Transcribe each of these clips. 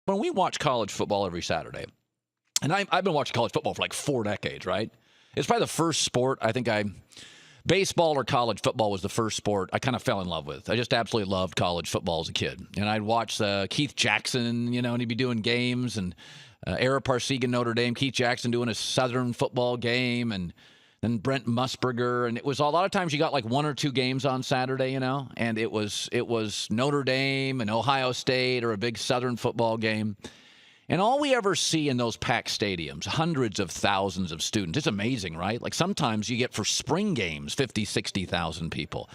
when we watch college football every Saturday, and I've been watching college football for like 4 decades, right? It's probably the first sport baseball or college football was the first sport I kind of fell in love with. I just absolutely loved college football as a kid. And I'd watch Keith Jackson, and he'd be doing games, and Ara Parsegan, Notre Dame, Keith Jackson doing a Southern football game, and then Brent Musburger. And it was a lot of times you got like 1 or 2 games on Saturday, and it was Notre Dame and Ohio State or a big Southern football game. And all we ever see in those packed stadiums, hundreds of thousands of students, it's amazing, right? Like sometimes you get for spring games, 50, 60,000 people.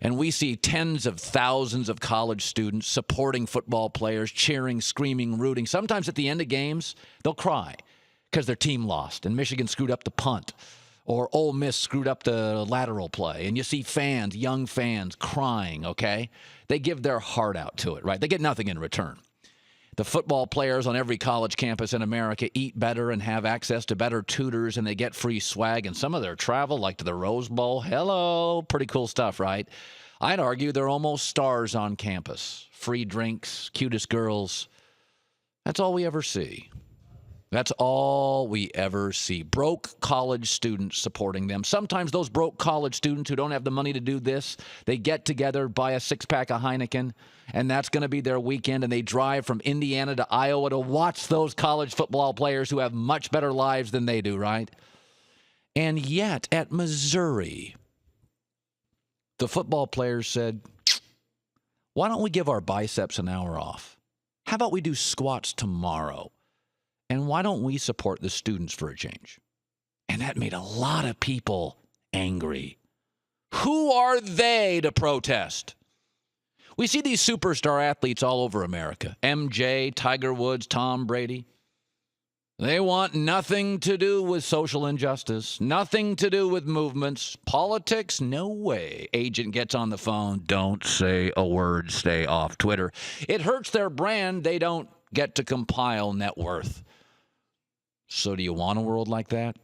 And we see tens of thousands of college students supporting football players, cheering, screaming, rooting. Sometimes at the end of games, they'll cry because their team lost and Michigan screwed up the punt or Ole Miss screwed up the lateral play. And you see fans, young fans, crying, okay? They give their heart out to it, right? They get nothing in return. The football players on every college campus in America eat better and have access to better tutors, and they get free swag. And some of their travel, like to the Rose Bowl, hello, pretty cool stuff, right? I'd argue they're almost stars on campus. Free drinks, cutest girls. That's all we ever see. That's all we ever see. Broke college students supporting them. Sometimes those broke college students who don't have the money to do this, they get together, buy a 6-pack of Heineken, and that's going to be their weekend, and they drive from Indiana to Iowa to watch those college football players who have much better lives than they do, right? And yet, at Missouri, the football players said, why don't we give our biceps an hour off? How about we do squats tomorrow? And why don't we support the students for a change? And that made a lot of people angry. Who are they to protest? We see these superstar athletes all over America. MJ, Tiger Woods, Tom Brady. They want nothing to do with social injustice, nothing to do with movements. Politics, no way. Agent gets on the phone, don't say a word, stay off Twitter. It hurts their brand. They don't get to compile net worth. So do you want a world like that?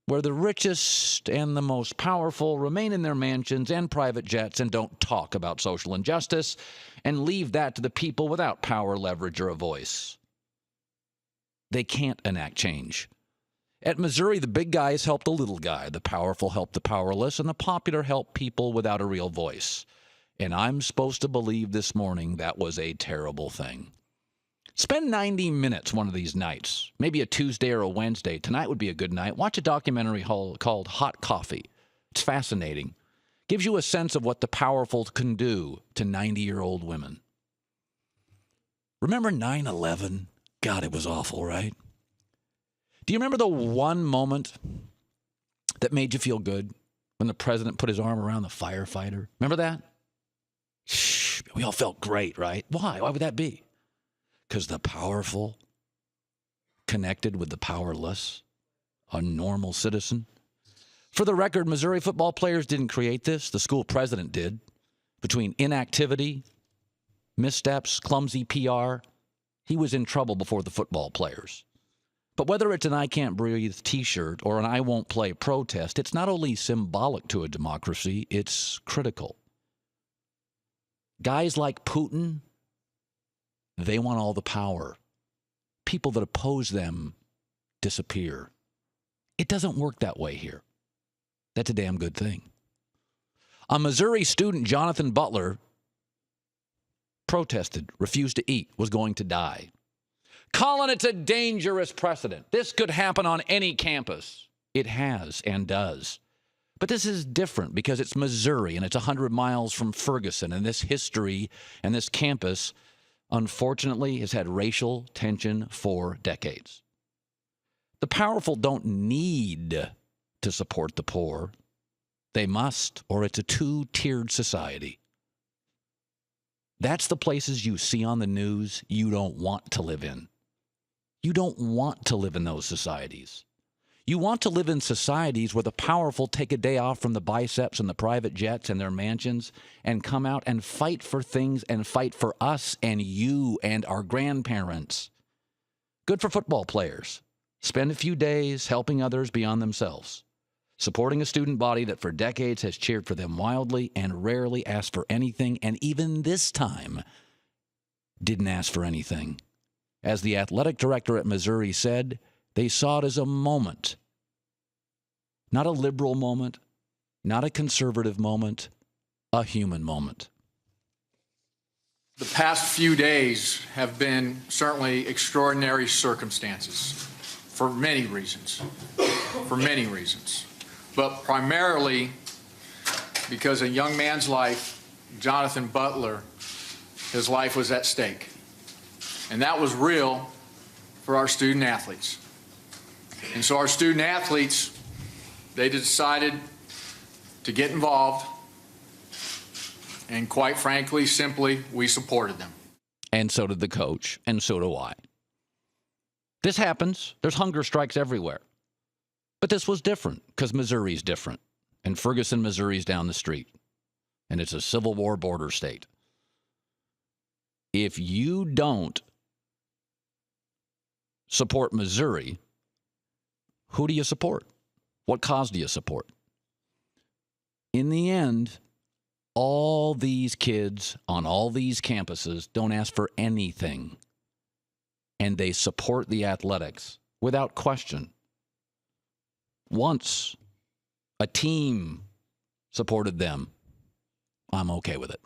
Where the richest and the most powerful remain in their mansions and private jets and don't talk about social injustice and leave that to the people without power, leverage, or a voice. They can't enact change. At Missouri, the big guys help the little guy. The powerful help the powerless, and the popular help people without a real voice. And I'm supposed to believe this morning that was a terrible thing. Spend 90 minutes one of these nights, maybe a Tuesday or a Wednesday. Tonight would be a good night. Watch a documentary called Hot Coffee. It's fascinating. Gives you a sense of what the powerful can do to 90-year-old women. Remember 9/11? God, it was awful, right? Do you remember the one moment that made you feel good when the president put his arm around the firefighter? Remember that? Shh, we all felt great, right? Why? Why would that be? Because the powerful connected with the powerless, a normal citizen. For the record, Missouri football players didn't create this. The school president did. Between inactivity, missteps, clumsy PR, he was in trouble before the football players. But whether it's an I Can't Breathe t-shirt or an I Won't Play protest, it's not only symbolic to a democracy, it's critical. Guys like Putin, they want all the power. People that oppose them disappear. It doesn't work that way here. That's a damn good thing. A Missouri student, Jonathan Butler, protested, refused to eat, was going to die. Colin, it's a dangerous precedent. This could happen on any campus. It has and does. But this is different because it's Missouri and it's 100 miles from Ferguson, and this history and this campus unfortunately has had racial tension for decades. The powerful don't need to support the poor. They must, or it's a two-tiered society. That's the places you see on the news you don't want to live in. You don't want to live in those societies. You want to live in societies where the powerful take a day off from the biceps and the private jets and their mansions and come out and fight for things and fight for us and you and our grandparents. Good for football players. Spend a few days helping others beyond themselves. Supporting a student body that for decades has cheered for them wildly and rarely asked for anything, and even this time didn't ask for anything. As the athletic director at Missouri said, they saw it as a moment. Not a liberal moment, not a conservative moment, a human moment. The past few days have been certainly extraordinary circumstances for many reasons. But primarily because a young man's life, Jonathan Butler, his life was at stake. And that was real for our student athletes. And so our student athletes, they decided to get involved. And quite frankly, simply, we supported them. And so did the coach, and so do I. This happens. There's hunger strikes everywhere. But this was different because Missouri's different. And Ferguson, Missouri's down the street. And it's a Civil War border state. If you don't support Missouri, who do you support? What cause do you support? In the end, all these kids on all these campuses don't ask for anything. And they support the athletics without question. Once a team supported them, I'm okay with it.